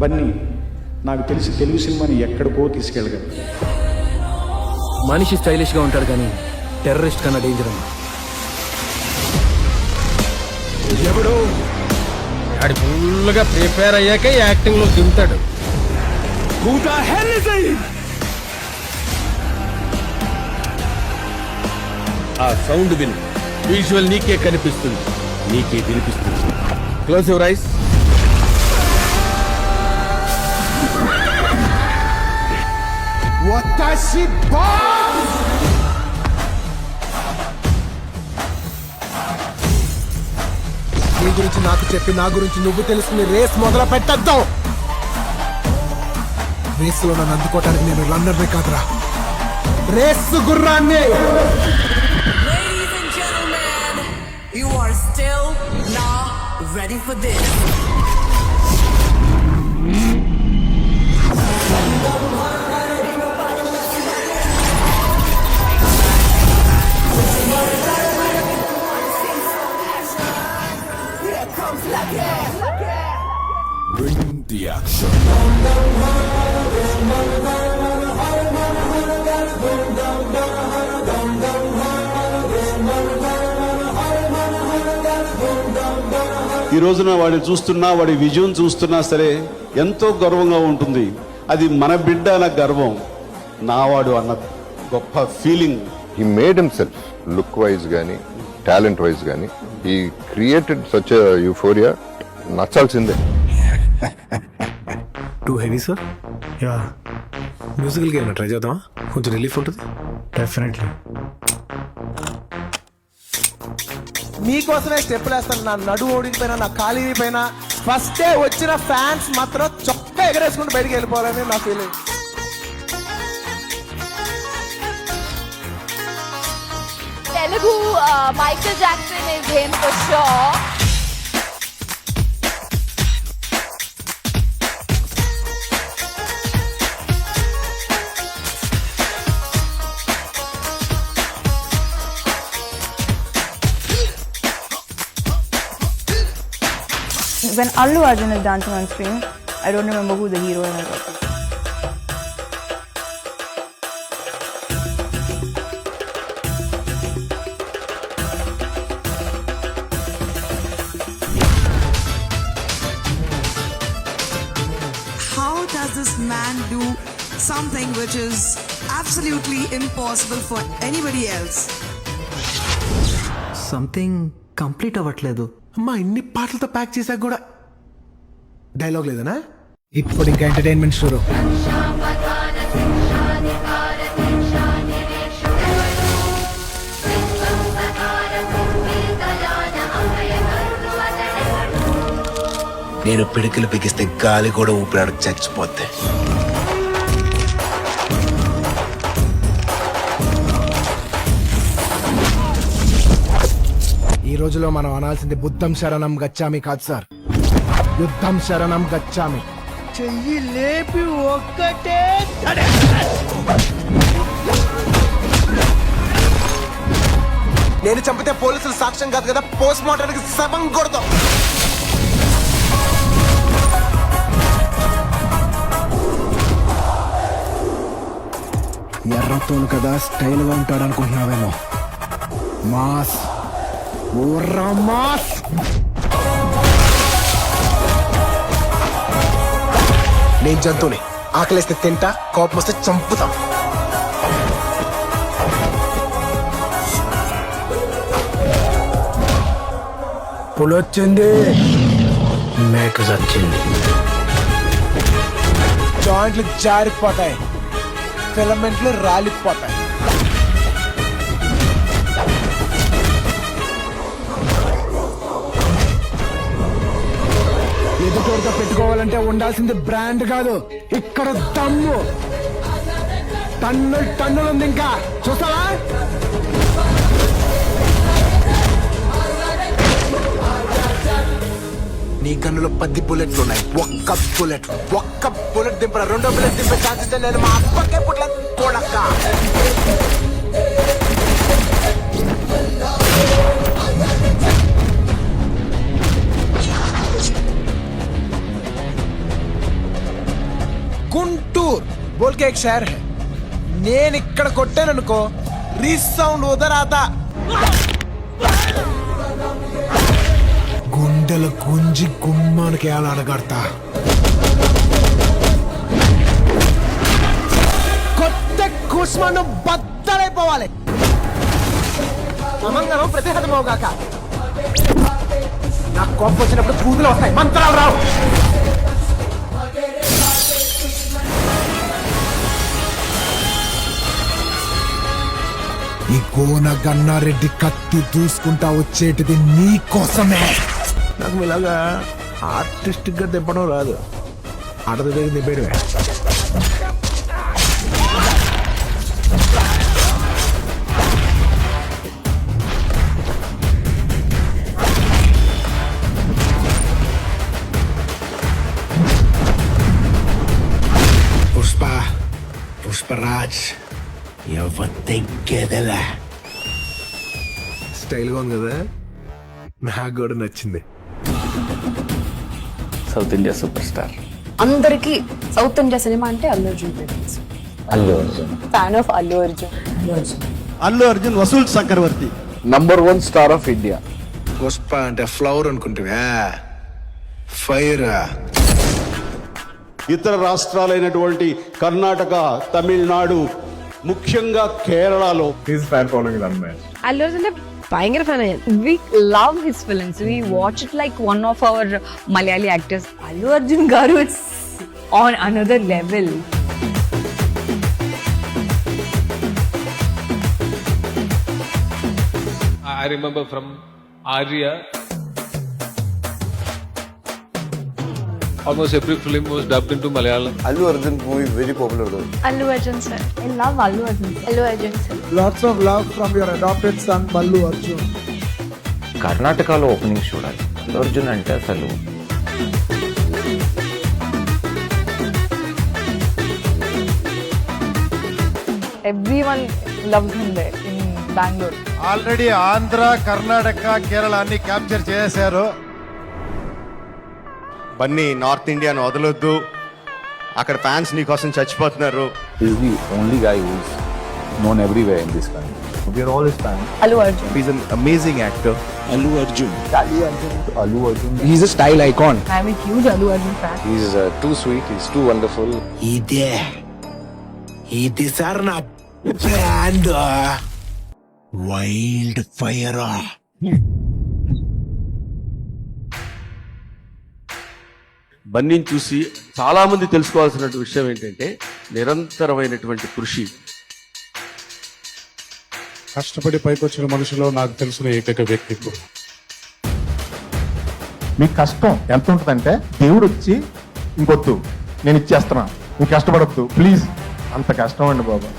బన్నీ నాకు తెలిసి తెలుగు సినిమాని ఎక్కడికో తీసుకెళ్ళగలరు. మనిషి స్టైలిష్గా ఉంటాడు కానీ టెర్రరిస్ట్ కన్నా డేంజర్ అన్న. ఎవడు ఆడి ఫుల్గా ప్రిపేర్ అయ్యాక యాక్టింగ్ లో దిగుతాడు. ఆ సౌండ్ విను, విజువల్ నీకే కనిపిస్తుంది, నీకే వినిపిస్తుంది. Close your eyes. నీ గురించి నాకు చెప్పి నా గురించి నువ్వు తెలుసుకుని రేస్ మొదలు పెట్టద్దాం. రేసులో నన్ను అందుకోవటానికి నేను రన్నర్ని కాదురా, రేస్ గుర్రాన్ని. Ladies and gentlemen, you are still not ready for this. Bring the action. ఈ రోజున వాడిని చూస్తున్నా, వాడి విజయం చూస్తున్నా సరే ఎంతో గర్వంగా ఉంటుంది. అది మన బిడ్డ అన్న గర్వం, నావాడు అన్న గొప్ప feeling. He made himself look wise గానీ టాలెంట్ వైజ్ గానీ he created such a euphoria. నచ్చాల్సిందే. Too heavy sir. Yeah, musical game try చేద్దామా? కొంచెం రిలీఫ్ ఉంటుంది. డెఫినెట్లీ. మీకోసమే స్టెప్పులు వేస్తాను. నా నడుము ఓడిపోయినా, నా కాలు పైన ఫస్ట్ డే వచ్చిన ఫ్యాన్స్ మాత్రం చొక్కా ఎగరేసుకుంటూ బయటికి వెళ్ళిపోవాలని నా feeling. Telugu, Michael Jackson is him for sure. When Allu Arjun is dancing on screen, I don't remember who the hero is. How does this man do something which is absolutely impossible for anybody else? Something complete అవ్వట్లేదు. అమ్మా, ఇన్ని పాటలతో pack చేశాక కూడా dialogue లేదనా? ఇప్పుడు ఇంకా entertainment షూరు. నేను పిడికిలు బిగిస్తే గాలి కూడా ఊపిరాడు చచ్చిపోతే. ఈ రోజులో మనం అనాల్సింది బుద్ధం శరణం గచ్చామి కాదు సార్, యుద్ధం శరణం గచ్చామి. చెయ్యి లేపి ఒక్కటే నేను చంపితే పోలీసులు సాక్ష్యం కాదు కదా, పోస్ట్ మార్టానికి శవం కొడతాం. ఎర్రతోను కదా స్టైల్ గా ఉంటాడు అనుకుంటున్నావేమో. మాస్ ఊర్రా మాస్. నేను జంతువుని, ఆకలిస్తే తింటా, కోపం వస్తే చంపుతాం. పులొచ్చింది, మేక చచ్చింది. జాయింట్లు జారిపోతాయి, ఫిలమెంట్లు రాలిపోతాయి. ఎదుటోడితో పెట్టుకోవాలంటే ఉండాల్సింది బ్రాండ్ కాదు, ఇక్కడ దమ్ము. టన్నులు ఉంది. ఇంకా చూస్తావా? నీ గన్నులో 10 బుల్లెట్లు ఉన్నాయి. ఒక్క బుల్లెట్ దింపరా, రెండో బుల్లెట్ దింపే ఛాన్సెస్ నేను మా అప్పకే పుట్ల కొడక. గుంటూర్ బోల్కే एक शहर है నేను ఇక్కడ కొట్టాననుకో రీసౌండ్ ఉదర్ ఆతా గుండెల గుంజి గుమ్మానికి ఏలాడగడతా కొత్త కుస్మను బద్దలైపోవాలి అమంగళం ప్రతిహతమవుగాక నాకు కోపం వచ్చినప్పుడు పూజలు వస్తాయి మంత్రాలు రావు ఈ కోన గన్నారెడ్డి కత్తి దూసుకుంటా వచ్చేటిది నీ కోసమే నాకు ఇలాగా ఆర్టిస్టిక్ గా దింపడం రాదు ఆడది దగ్గర దింపేయడమే పుష్పరాజ్ ఎవరికెదలా స్టైల్గా ఉంది కదా నాకు కూడా నచ్చింది సౌత్ ఇండియా సూపర్ స్టార్ అందరికి సౌత్ ఇండియా సినిమా అంటే అల్లు అర్జున్ అల్లు అర్జున్ ఫ్యాన్ ఆఫ్ అల్లు అర్జున్ అల్లు అర్జున్ వసూల్ చక్రవర్తి. #1 స్టార్ ఆఫ్ ఇండియా. పుష్ప అంటే ఫ్లవర్ అనుకుంటువా ఫైర్ ఇతర రాష్ట్రాలైనటువంటి కర్ణాటక, తమిళనాడు, ముఖ్యంగా కేరళలో అల్లు అర్జున్ భయంకర ఫ్యాన్ అయ్యాను. We love his films. We watch it like one of our Malayali actors. Allu Arjun garu, it's on another level. I remember from Arya, almost every film was dubbed into Malayalam. Allu Arjun movie very popular though. Allu Arjun sir. I love Allu Arjun. Allu Arjun sir. Lots of love from your adopted son Allu Arjun. కర్ణాటకలో opening చూడాలి. అల్లు అర్జున్ అంటే అసలు Everyone loves him there in Bangalore. Already Andhra, Karnataka, Kerala అన్ని capture చేశారు. Bunny north ఇండియాను వదలొద్దు, అక్కడ fans నీ కోసం చచ్చిపోతున్నారు. Is the only guy who is known everywhere in this country. We are all his fans. Allu Arjun. He is an amazing actor. Allu Arjun Allu Arjun. He is a style icon. I'm a huge Allu Arjun fan. He is too sweet. He's too wonderful. ఇది sir నా brand wild fire. బన్నీని చూసి చాలా మంది తెలుసుకోవాల్సిన విషయం ఏంటంటే నిరంతరమైనటువంటి కృషి. కష్టపడి పైకొచ్చిన మనుషులో నాకు తెలిసిన ఏకైక వ్యక్తి. మీకు కష్టం ఎంత ఉంటుందంటే దేవుడు వచ్చి ఇంకొద్దు నేను ఇచ్చేస్తున్నా, నువ్వు కష్టపడద్దు ప్లీజ్, అంత కష్టం అండి బాబా.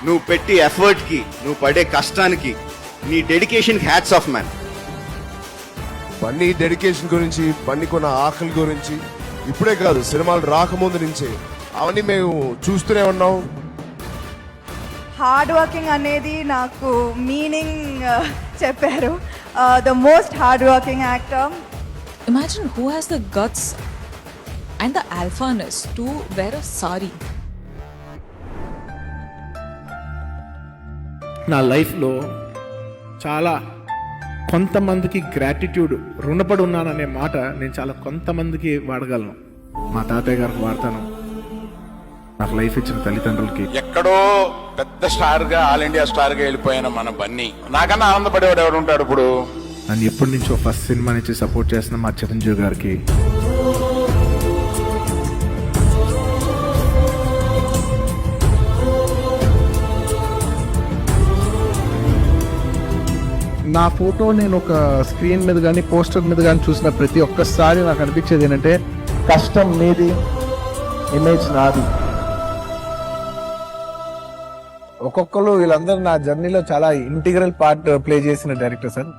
నువ్వు పెట్టి ఎఫర్ట్ కి, నువ్వు పడే కష్టానికి, నీ dedication hats off man. Bunny dedication గురించి, బన్నీ కొన్న ఆకలి గురించి ఇప్పుడే కాదు సినిమాలు రాకముందు నుంచే అవన్నీ మేము చూస్తూనే ఉన్నాం. హార్డ్ వర్కింగ్ అనేది నాకు మీనింగ్ చెప్పారు. The most hard working actor. Imagine who has the guts and the alphaness to wear a sari. నా లైఫ్లో చాలా కొంతమందికి గ్రాటిట్యూడ్, రుణపడి ఉన్నాననే మాట నేను చాలా కొంతమందికి వాడగలను. మా తాతయ్య గారికి వాడతాను, నాకు లైఫ్ ఇచ్చిన తల్లిదండ్రులకి. ఎక్కడో పెద్ద స్టార్ గా ఆల్ ఇండియా స్టార్ గా వెళ్ళిపోయిన మన బన్నీ నాకన్నా ఆనందపడేవాడు ఎవడు ఉంటాడు ఇప్పుడు. నన్ను ఎప్పటి నుంచో ఫస్ట్ సినిమా నుంచి సపోర్ట్ చేసిన మా చిరంజీవి గారికి, నా ఫోటో నేను ఒక స్క్రీన్ మీద కానీ పోస్టర్ మీద కానీ చూసిన ప్రతి ఒక్కసారి నాకు అనిపించేది ఏంటంటే కష్టం నీది, ఇమేజ్ నాది. ఒక్కొక్కరు వీళ్ళందరూ నా జర్నీలో చాలా ఇంటిగ్రల్ పార్ట్ ప్లే చేసిన డైరెక్టర్ సార్.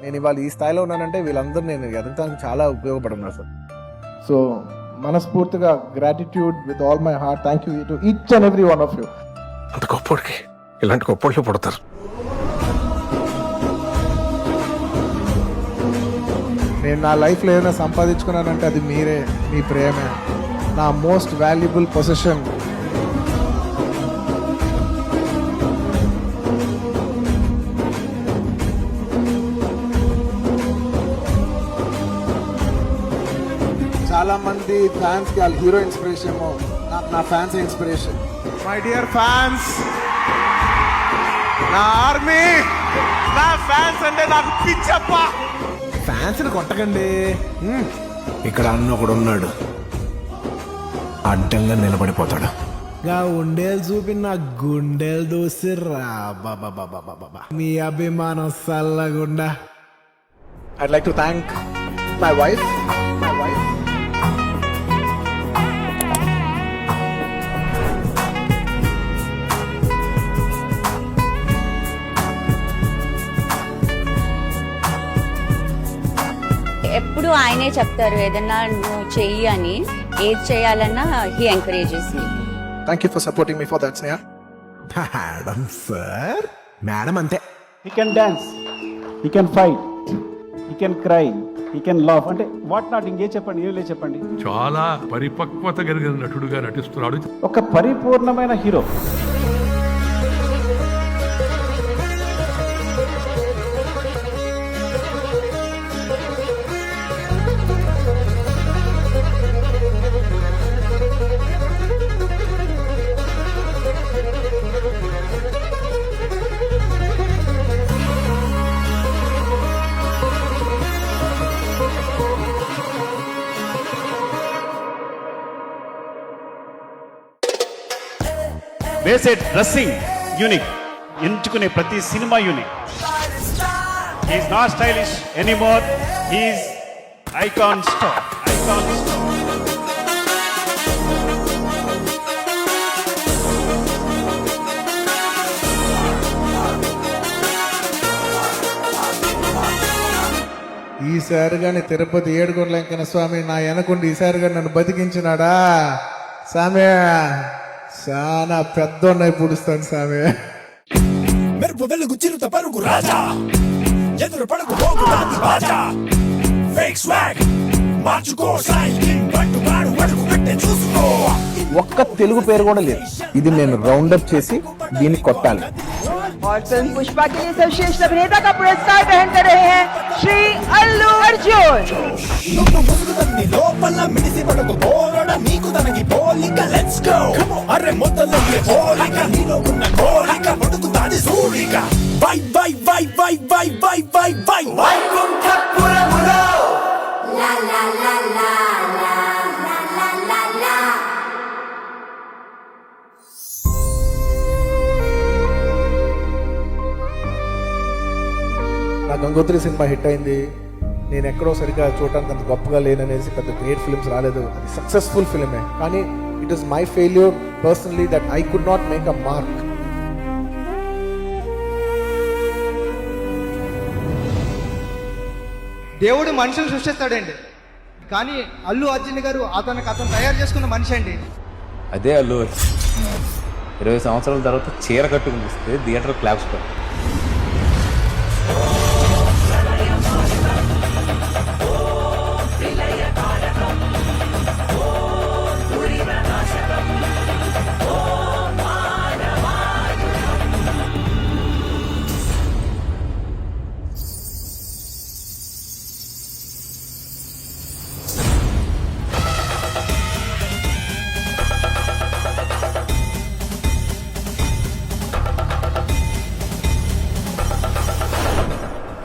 నేను ఇవాళ ఈ స్థాయిలో ఉన్నానంటే వీళ్ళందరూ నేను ఎదగడానికి చాలా ఉపయోగపడుతున్నారు సార్. సో మనస్ఫూర్తిగా gratitude with all my heart. Thank you to each and every one of you. అంత గొప్పడికి ఇలాంటి గొప్పళ్ళు పడతారు. నేను నా లైఫ్లో ఏదైనా సంపాదించుకున్నానంటే అది మీరే, మీ ప్రేమే. నా మోస్ట్ వాల్యుబుల్ పొజిషన్. చాలా మంది ఫ్యాన్స్ కి వాళ్ళ హీరో ఇన్స్పిరేషన్, నా fans inspiration. My dear fans, నా ఆర్మీ, నా ఫ్యాన్స్ అంటే నాకు పిచ్చప్ప. ఫ్యాన్స్ కొట్టకండి. ఇక్కడ అన్న ఒకడు ఉన్నాడు, అడ్డంగా నిలబడిపోతాడు. ఉండేలు చూపి నా గుండెలు దూసిర్రా బాబా. మీ అభిమానం సల్లగుండా. I'd like to thank my wife. ఎప్పుడు ఆయనే చెప్తారు ఏదన్నా నువ్వు చెయ్యి అని, ఏది చేయాలన్నా he encourages me. Thank you for supporting me for that, Sneha. Madam sir, madam ante. He can dance, he can fight, he can cry, he can laugh. అంటే వాట్ నాట్ ఇంకే చెప్పండి, ఏలే చెప్పండి. చాలా పరిపక్వత కలిగిన నటుడుగా నటిస్తున్నాడు. ఒక పరిపూర్ణమైన హీరో. వేసే డ్రెస్సింగ్ యూనిక్, ఎంచుకునే ప్రతి cinema unique. He's not stylish anymore, he's icon star. ఈసారి గాని తిరుపతి ఏడుకొండల వెంకన్న స్వామి నా వెనకుండి ఈసారి గాని నన్ను బతికించినాడా స్వామి. చాలా పెద్దోన్నై పుడుస్తాను స్వామి. మెరుపు వెలుగు చిరుత పరుగు రాజా, ఎదురు పడుకు పోగు బాజా, ఫేక్ స్వాగ్ మార్చుకో సైకింగ్ పట్టుబాడు అడుగు పెట్టే చూసుకో. ఒక్క తెలుగు పేరు కూడా లేదు. ఇది నేను రౌండప్ చేసి దీన్ని కొట్టాలి. और फिल्म पुष्पा के लिए सर्वश्रेष्ठ अभिनेता का पुरस्कार ग्रहण कर रहे हैं श्री अल्लू अर्जुन. నా గంగోత్రి సినిమా హిట్ అయింది. నేను ఎక్కడో సరిగ్గా చూడటానికి అంత గొప్పగా లేననేసి పెద్ద గ్రేట్ ఫిల్మ్స్ రాలేదు. అది సక్సెస్ఫుల్ ఫిల్మే, కానీ it is my failure personally that I could not make a mark. దేవుడు మనుషులు సృష్టిస్తాడండి, కానీ అల్లు అర్జున్ గారు అతను తయారు చేసుకున్న మనిషి అండి. అదే అల్లు అర్జున్ 20 సంవత్సరాల తర్వాత చీర కట్టుకుని ఇస్తే థియేటర్ క్లాప్స్ పడు.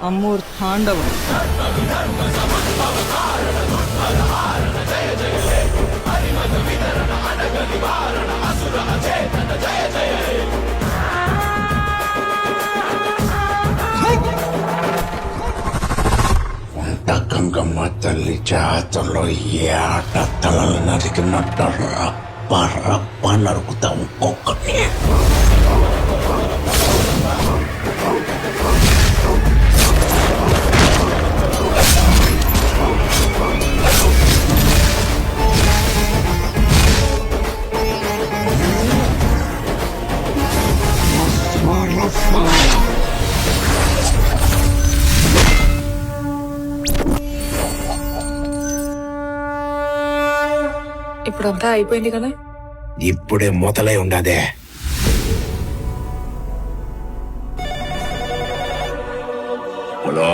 అమ్మూర్ తాండవం. గంగమ్మ తల్లి జాతరలో ఏట తలలు నరికినట్టు రప్ప నరుకుతాం ఒక్కొక్కటి. ఇప్పుడంతా అయిపోయింది కదా. ఇప్పుడే మొదలై ఉండదే. హలో,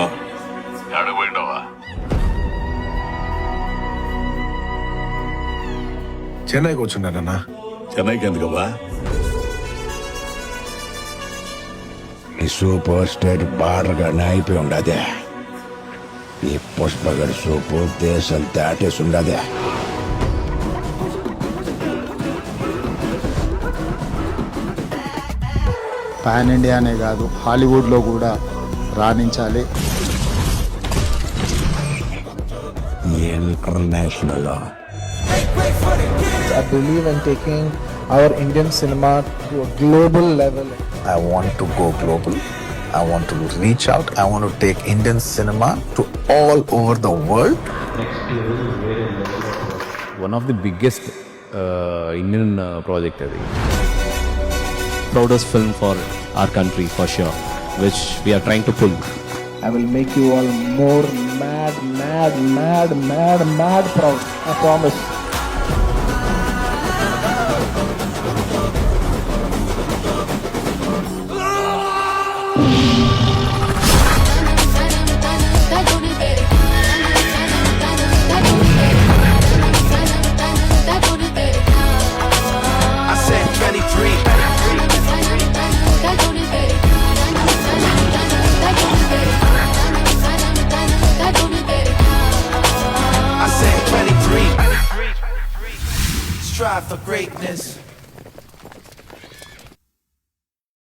చెన్నైకి వచ్చున్నానన్నా. చెన్నైకి ఎందుకమ్మా? ఈ సూపర్ స్టేట్ బార్డర్ గానే అయిపోయి ఉండదే. ఈ పుష్పగడి సూపు దేశం దాటేసి ఉండదే. పాన్ ఇండియానే కాదు, హాలీవుడ్లో కూడా రాణించాలి. International. I believe in taking our Indian cinema to a global level. I want to go global. I want to reach out. I want to take Indian cinema to all over the world. One of the biggest Indian project అది. Proudest film for our country for sure, which we are trying to pull. I will make you all more mad proud. I promise. I said 23. I said 23. Strive for greatness.